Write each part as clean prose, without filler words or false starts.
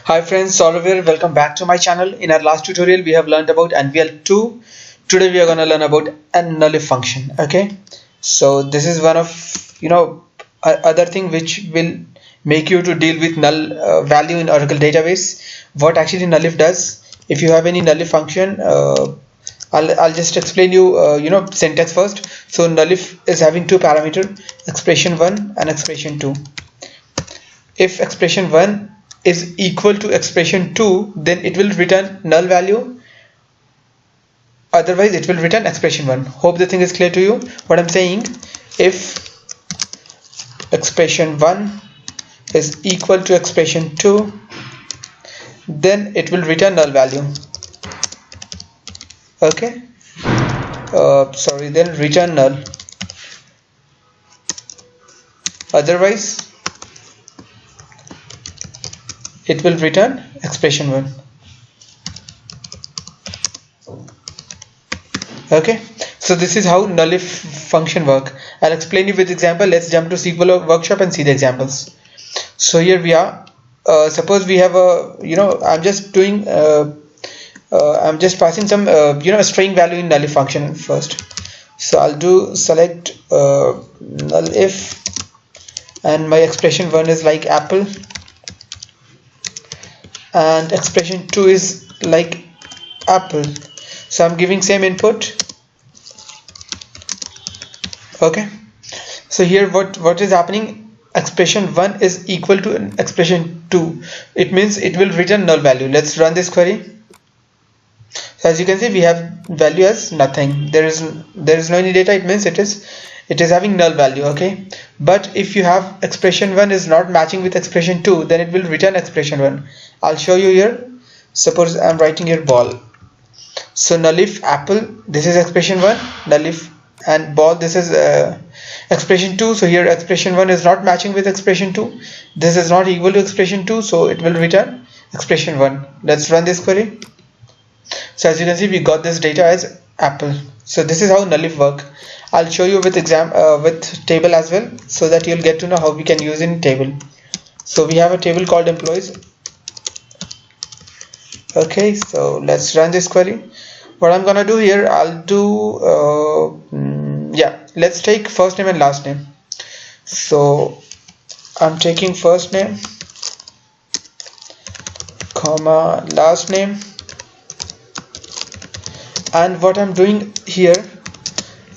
Hi friends, Saurav here. Welcome back to my channel. In our last tutorial we have learned about NVL2. Today we are going to learn about a NULLIF function. Okay, so this is one of other thing which will make you to deal with null value in Oracle database. What actually NULLIF does, if you have any NULLIF function, I'll just explain you syntax first. So NULLIF is having two parameters, expression1 and expression2. If expression1 is equal to expression2, then it will return null value, otherwise it will return expression1. Hope the thing is clear to you what I'm saying. If expression1 is equal to expression2, then it will return null value. Okay, then return null, otherwise it will return expression1. Okay, so this is how NULLIF function work. I'll explain you with example. Let's jump to SQL workshop and see the examples. So here we are. Suppose we have a I'm just passing some string value in NULLIF function first. So I'll do select NULLIF, and my expression1 is like apple, and expression2 is like apple. So I'm giving same input. Okay, so here what is happening, expression1 is equal to expression2. It means it will return null value. Let's run this query. So as you can see, we have value as nothing. There is no any data. It means it is having null value. Okay, but if you have expression1 is not matching with expression2, then it will return expression1. I'll show you here. Suppose I'm writing here ball. So NULLIF apple, this is expression1, NULLIF, and ball, this is expression2. So here expression1 is not matching with expression2. This is not equal to expression2, so it will return expression1. Let's run this query. So as you can see, we got this data as apple. So this is how NULLIF work. I'll show you with with table as well, so that you'll get to know how we can use in table. So we have a table called employees. Okay, so let's run this query. What I'm gonna do here, I'll do let's take first name and last name. So I'm taking first name, comma, last name, and what I'm doing here,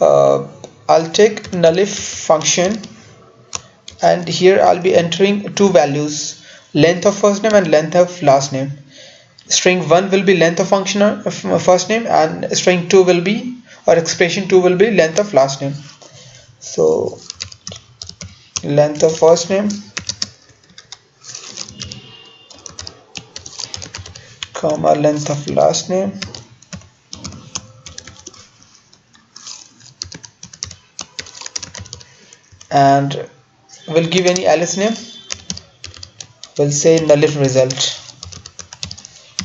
I'll take NULLIF function, and here I'll be entering two values, length of first name and length of last name. String 1 will be length of function of first name, and string 2 will be, or expression2 will be length of last name. So length of first name, comma, length of last name, and we'll give any ls name. We'll say NULLIF result.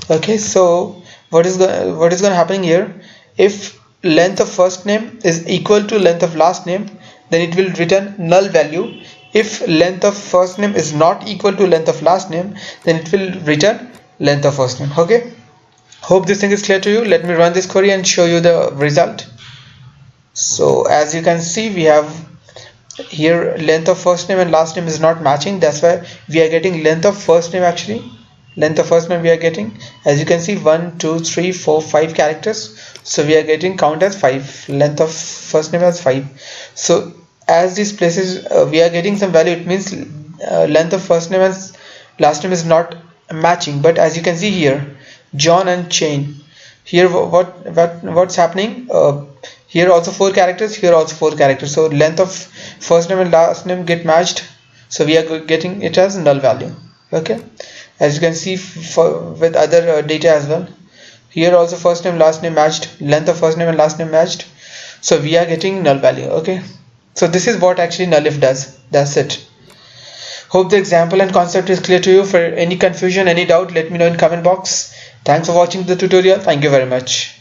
Okay, so what is going to happen here, if length of first name is equal to length of last name, then it will return null value. If length of first name is not equal to length of last name, then it will return length of first name. Okay, hope this thing is clear to you. Let me run this query and show you the result. So as you can see, we have here length of first name and last name is not matching. That's why we are getting length of first name. Actually, length of first name we are getting, as you can see, 1 2 3 4 5 characters. So we are getting count as 5, length of first name as 5. So as these places we are getting some value, it means length of first name and last name is not matching. But as you can see here, John and chain, here what's happening, here also 4 characters, here also 4 characters. So length of first name and last name get matched, so we are getting it as null value. Okay, as you can see with other data as well, here also first name last name matched, length of first name and last name matched, so we are getting null value. Okay, so this is what actually NULLIF does. That's it. Hope the example and concept is clear to you. For any confusion, any doubt, let me know in comment box. Thanks for watching the tutorial. Thank you very much.